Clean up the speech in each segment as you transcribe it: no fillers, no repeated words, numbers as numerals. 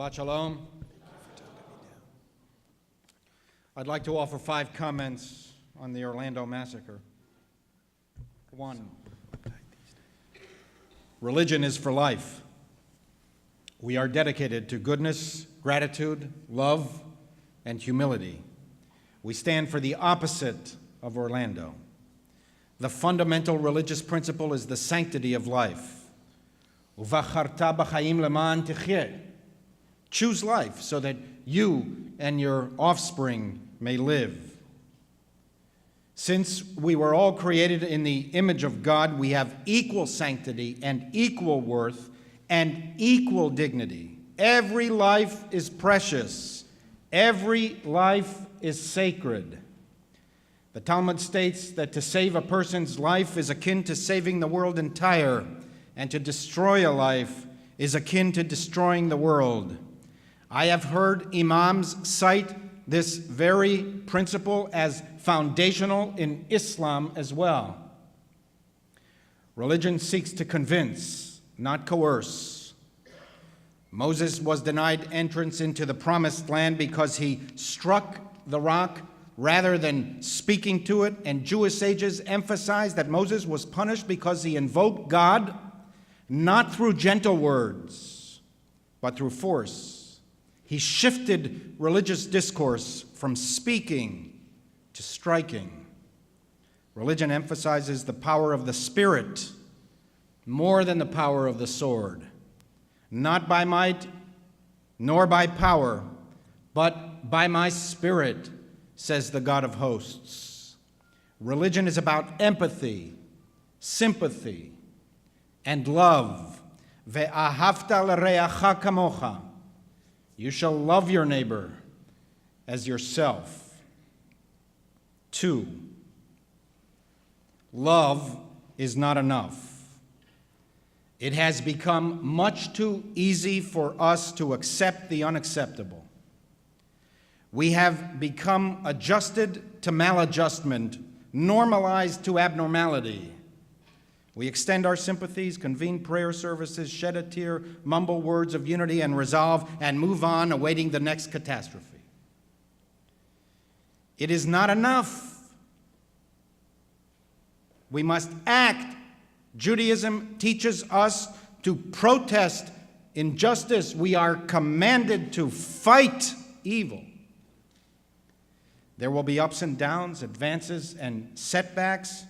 Shabbat Shalom. I'd like to offer 5 comments on the Orlando massacre. 1, religion is for life. We are dedicated to goodness, gratitude, love, and humility. We stand for the opposite of Orlando. The fundamental religious principle is the sanctity of life. Uvacharta b'chaim leman tichyeh. Choose life so that you and your offspring may live. Since we were all created in the image of God, we have equal sanctity and equal worth and equal dignity. Every life is precious. Every life is sacred. The Talmud states that to save a person's life is akin to saving the world entire, and to destroy a life is akin to destroying the world. I have heard imams cite this very principle as foundational in Islam as well. Religion seeks to convince, not coerce. Moses was denied entrance into the promised land because he struck the rock rather than speaking to it, and Jewish sages emphasize that Moses was punished because he invoked God not through gentle words, but through force. He shifted religious discourse from speaking to striking. Religion emphasizes the power of the Spirit more than the power of the sword. Not by might, nor by power, but by my Spirit, says the God of hosts. Religion is about empathy, sympathy, and love. Ve'ahavta l'reacha kamocha. You shall love your neighbor as yourself. 2, love is not enough. It has become much too easy for us to accept the unacceptable. We have become adjusted to maladjustment, normalized to abnormality. We extend our sympathies, convene prayer services, shed a tear, mumble words of unity and resolve, and move on, awaiting the next catastrophe. It is not enough. We must act. Judaism teaches us to protest injustice. We are commanded to fight evil. There will be ups and downs, advances and setbacks.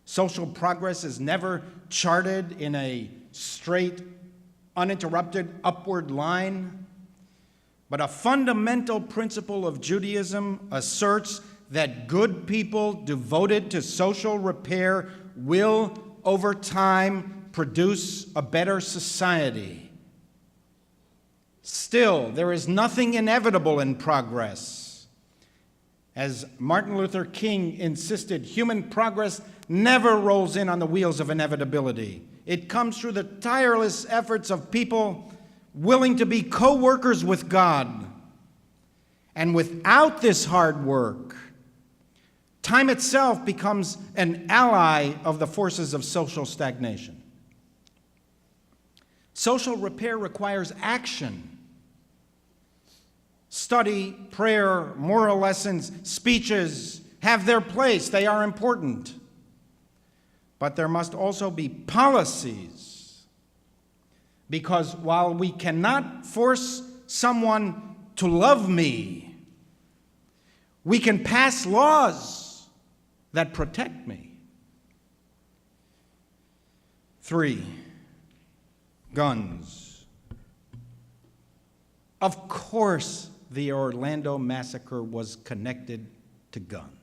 Social progress is never charted in a straight, uninterrupted upward line. But a fundamental principle of Judaism asserts that good people devoted to social repair will, over time, produce a better society. Still, there is nothing inevitable in progress. As Martin Luther King insisted, human progress never rolls in on the wheels of inevitability. It comes through the tireless efforts of people willing to be co-workers with God. And without this hard work, time itself becomes an ally of the forces of social stagnation. Social repair requires action. Study, prayer, moral lessons, speeches have their place. They are important. But there must also be policies, because while we cannot force someone to love me, we can pass laws that protect me. 3, guns. Of course, the Orlando massacre was connected to guns.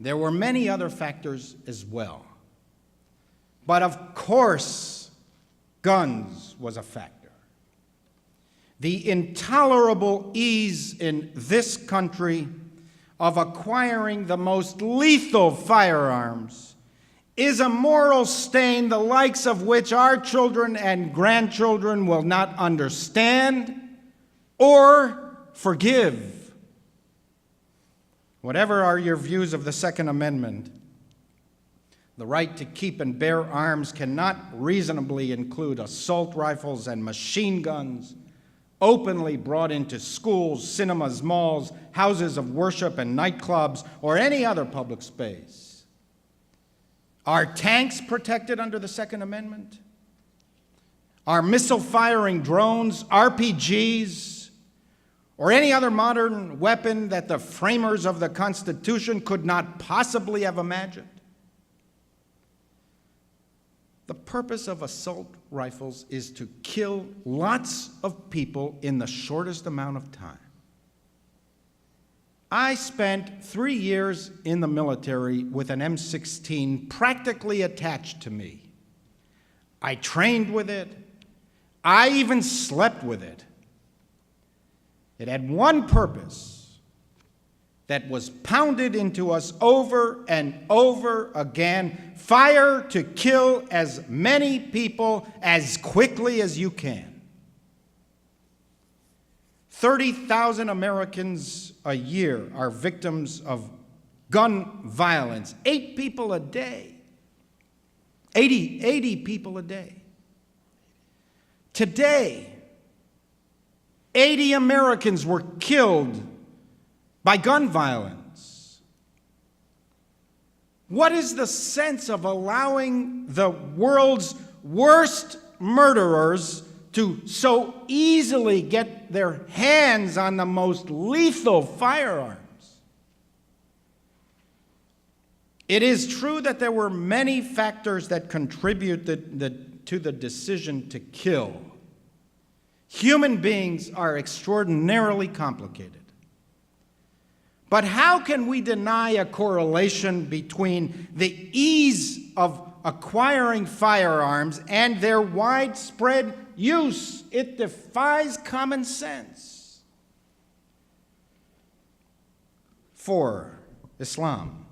There were many other factors as well. But of course, guns was a factor. The intolerable ease in this country of acquiring the most lethal firearms is a moral stain the likes of which our children and grandchildren will not understand or forgive. Whatever are your views of the Second Amendment, The right to keep and bear arms cannot reasonably include assault rifles and machine guns openly brought into schools, cinemas, malls, houses of worship, and nightclubs, or any other public space. Are tanks protected under the Second Amendment? Are missile-firing drones, RPGs, or any other modern weapon that the framers of the Constitution could not possibly have imagined? The purpose of assault rifles is to kill lots of people in the shortest amount of time. I spent 3 years in the military with an M16 practically attached to me. I trained with it. I even slept with it. It had one purpose that was pounded into us over and over again: fire to kill as many people as quickly as you can. 30,000 Americans a year are victims of gun violence. 8 people a day. 80 people a day. Today, 80 Americans were killed by gun violence. What is the sense of allowing the world's worst murderers to so easily get their hands on the most lethal firearms? It is true that there were many factors that contributed to the decision to kill. Human beings are extraordinarily complicated. But how can we deny a correlation between the ease of acquiring firearms and their widespread use? It defies common sense. 4, Islam.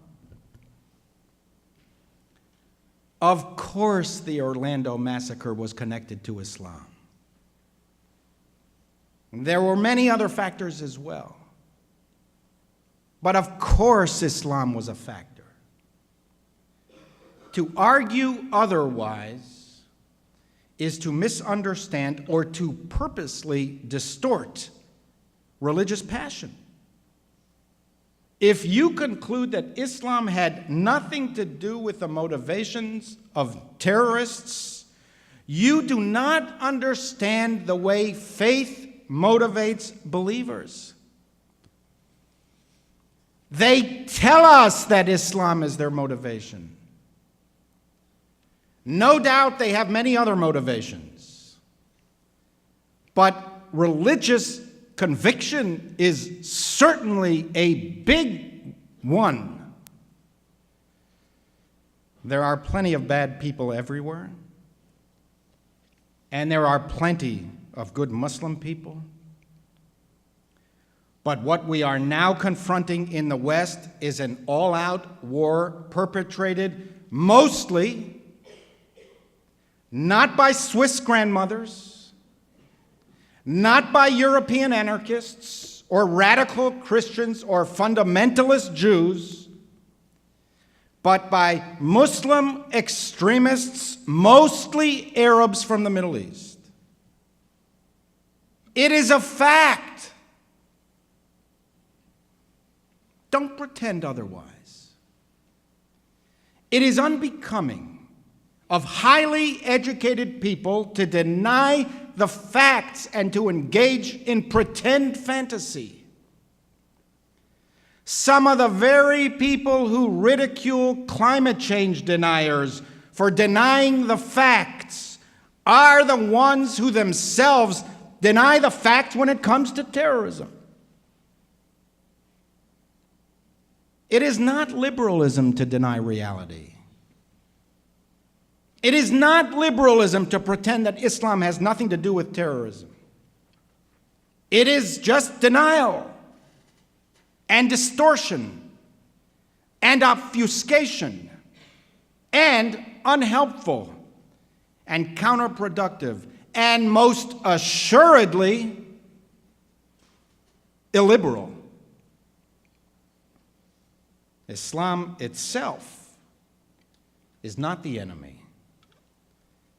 Of course, the Orlando massacre was connected to Islam. There were many other factors as well. But of course, Islam was a factor. To argue otherwise is to misunderstand or to purposely distort religious passion. If you conclude that Islam had nothing to do with the motivations of terrorists, you do not understand the way faith motivates believers. They tell us that Islam is their motivation. No doubt they have many other motivations. But religious conviction is certainly a big one. There are plenty of bad people everywhere, and there are plenty of good Muslim people. But what we are now confronting in the West is an all-out war perpetrated mostly not by Swiss grandmothers, not by European anarchists or radical Christians or fundamentalist Jews, but by Muslim extremists, mostly Arabs from the Middle East. It is a fact. Don't pretend otherwise. It is unbecoming of highly educated people to deny the facts and to engage in pretend fantasy. Some of the very people who ridicule climate change deniers for denying the facts are the ones who themselves deny the facts when it comes to terrorism. It is not liberalism to deny reality. It is not liberalism to pretend that Islam has nothing to do with terrorism. It is just denial and distortion and obfuscation and unhelpful and counterproductive and most assuredly illiberal. Islam itself is not the enemy.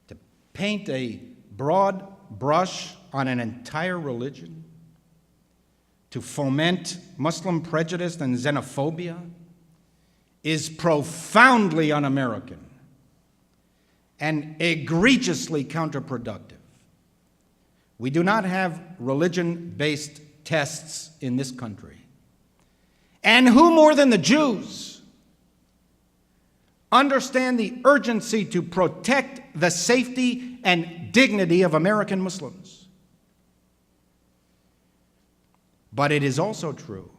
To paint a broad brush on an entire religion, to foment Muslim prejudice and xenophobia, is profoundly un-American and egregiously counterproductive. We do not have religion-based tests in this country. And who more than the Jews understand the urgency to protect the safety and dignity of American Muslims? But it is also true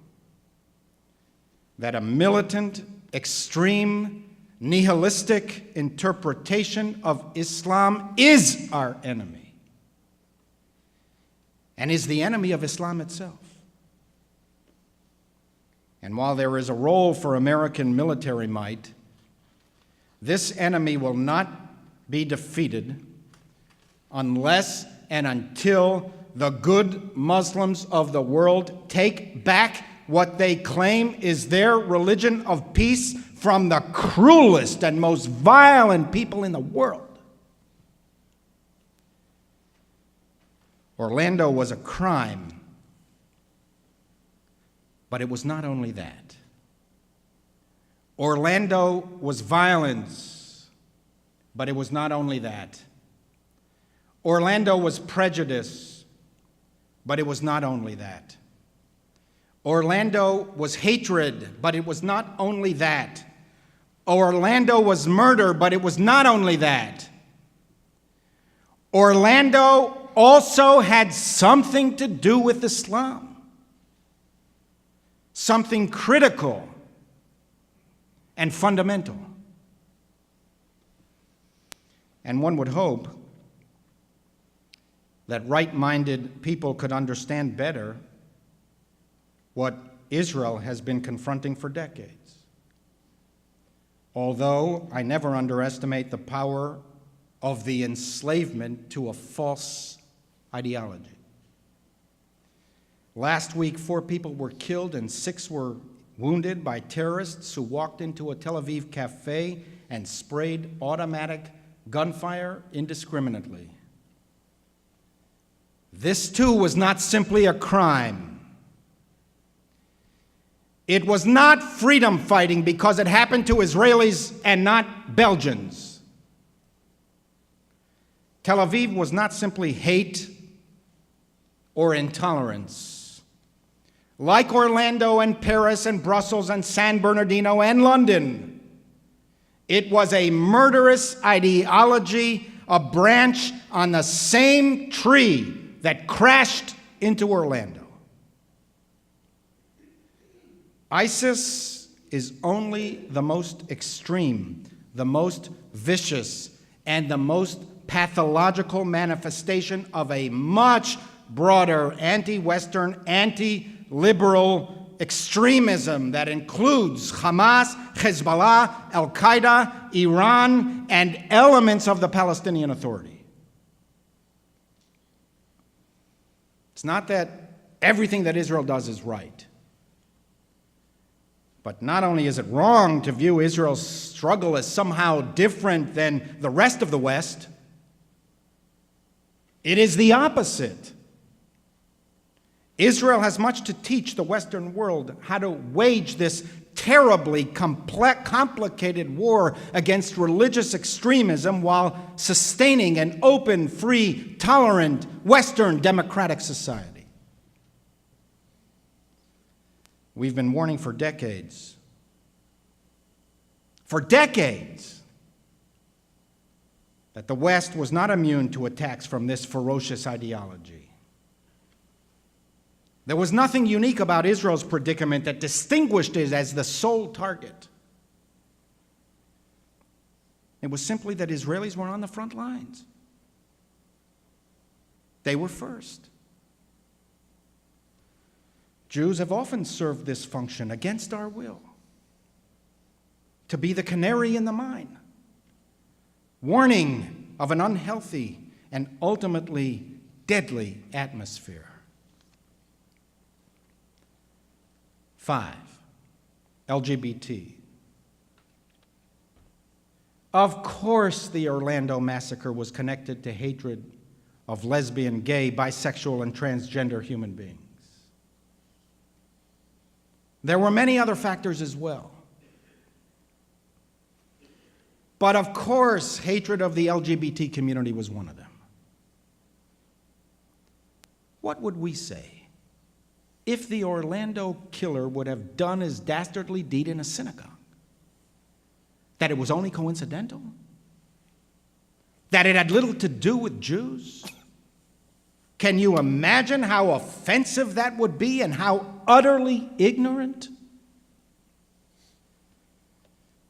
that a militant, extreme, nihilistic interpretation of Islam is our enemy and is the enemy of Islam itself. And while there is a role for American military might, this enemy will not be defeated unless and until the good Muslims of the world take back what they claim is their religion of peace from the cruelest and most violent people in the world. Orlando was a crime, but it was not only that. Orlando was violence, but it was not only that. Orlando was prejudice, but it was not only that. Orlando was hatred, but it was not only that. Orlando was murder, but it was not only that. Orlando also had something to do with Islam, something critical and fundamental. And one would hope that right-minded people could understand better what Israel has been confronting for decades. Although I never underestimate the power of the enslavement to a false ideology. Last week, 4 people were killed and 6 were wounded by terrorists who walked into a Tel Aviv cafe and sprayed automatic gunfire indiscriminately. This, too, was not simply a crime. It was not freedom fighting because it happened to Israelis and not Belgians. Tel Aviv was not simply hate or intolerance. Like Orlando and Paris and Brussels and San Bernardino and London, it was a murderous ideology, a branch on the same tree that crashed into Orlando. ISIS is only the most extreme, the most vicious, and the most pathological manifestation of a much broader anti-Western, anti-liberal extremism that includes Hamas, Hezbollah, Al-Qaeda, Iran, and elements of the Palestinian Authority. It's not that everything that Israel does is right. But not only is it wrong to view Israel's struggle as somehow different than the rest of the West, it is the opposite. Israel has much to teach the Western world how to wage this terribly complicated war against religious extremism while sustaining an open, free, tolerant, Western democratic society. We've been warning for decades, that the West was not immune to attacks from this ferocious ideology. There was nothing unique about Israel's predicament that distinguished it as the sole target. It was simply that Israelis were on the front lines. They were first. Jews have often served this function against our will, to be the canary in the mine, warning of an unhealthy and ultimately deadly atmosphere. 5, LGBT. Of course, the Orlando massacre was connected to hatred of lesbian, gay, bisexual, and transgender human beings. There were many other factors as well. But of course, hatred of the LGBT community was one of them. What would we say if the Orlando killer would have done his dastardly deed in a synagogue? That it was only coincidental? That it had little to do with Jews? Can you imagine how offensive that would be and how utterly ignorant?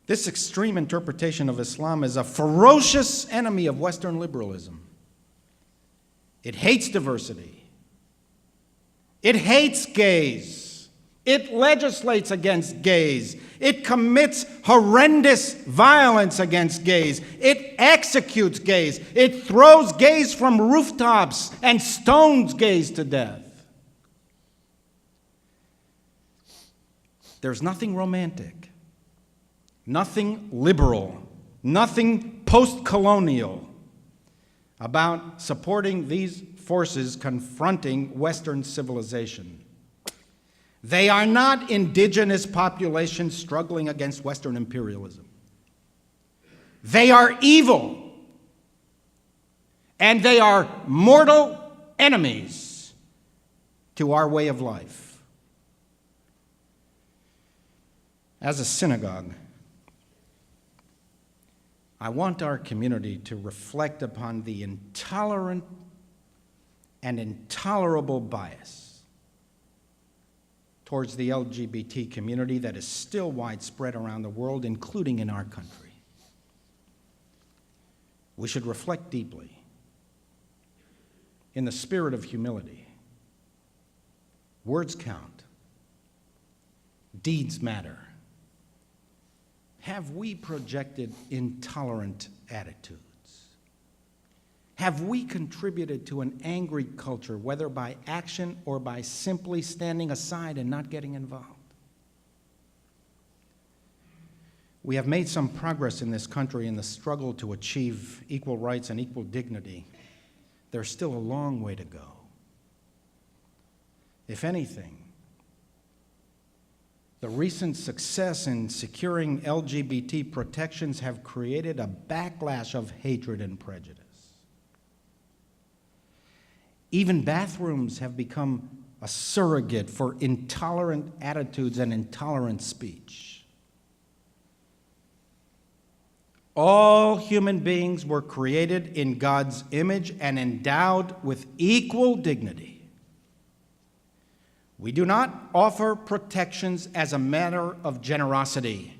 This extreme interpretation of Islam is a ferocious enemy of Western liberalism. It hates diversity. It hates gays. It legislates against gays. It commits horrendous violence against gays. It executes gays. It throws gays from rooftops and stones gays to death. There's nothing romantic, nothing liberal, nothing post-colonial about supporting these forces confronting Western civilization. They are not indigenous populations struggling against Western imperialism. They are evil, and they are mortal enemies to our way of life. As a synagogue, I want our community to reflect upon the intolerant and intolerable bias towards the LGBT community that is still widespread around the world, including in our country. We should reflect deeply in the spirit of humility. Words count. Deeds matter. Have we projected intolerant attitudes? Have we contributed to an angry culture, whether by action or by simply standing aside and not getting involved? We have made some progress in this country in the struggle to achieve equal rights and equal dignity. There's still a long way to go. If anything, the recent success in securing LGBT protections have created a backlash of hatred and prejudice. Even bathrooms have become a surrogate for intolerant attitudes and intolerant speech. All human beings were created in God's image and endowed with equal dignity. We do not offer protections as a matter of generosity.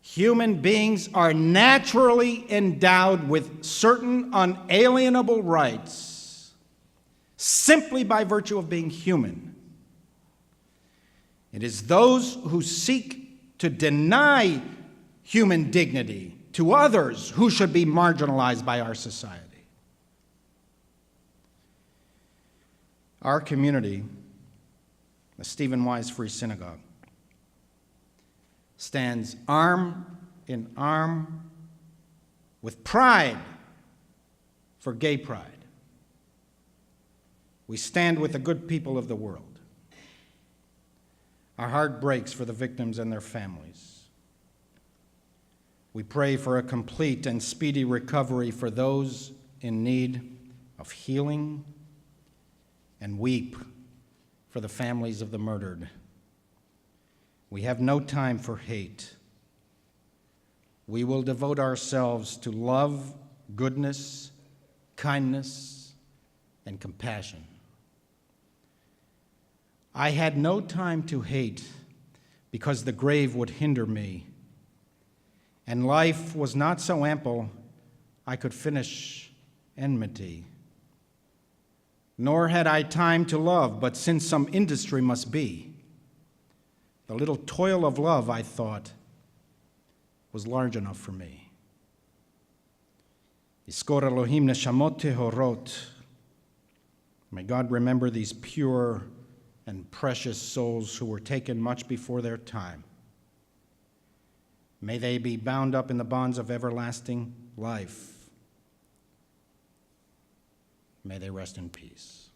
Human beings are naturally endowed with certain unalienable rights simply by virtue of being human. It is those who seek to deny human dignity to others who should be marginalized by our society. Our community, the Stephen Wise Free Synagogue, stands arm in arm with pride for gay pride. We stand with the good people of the world. Our heart breaks for the victims and their families. We pray for a complete and speedy recovery for those in need of healing, and weep for the families of the murdered. We have no time for hate. We will devote ourselves to love, goodness, kindness, and compassion. I had no time to hate because the grave would hinder me, and life was not so ample I could finish enmity. Nor had I time to love, but since some industry must be, the little toil of love, I thought, was large enough for me. Iskor Elohim neshamot tehorot. May God remember these pure and precious souls who were taken much before their time. May they be bound up in the bonds of everlasting life. May they rest in peace.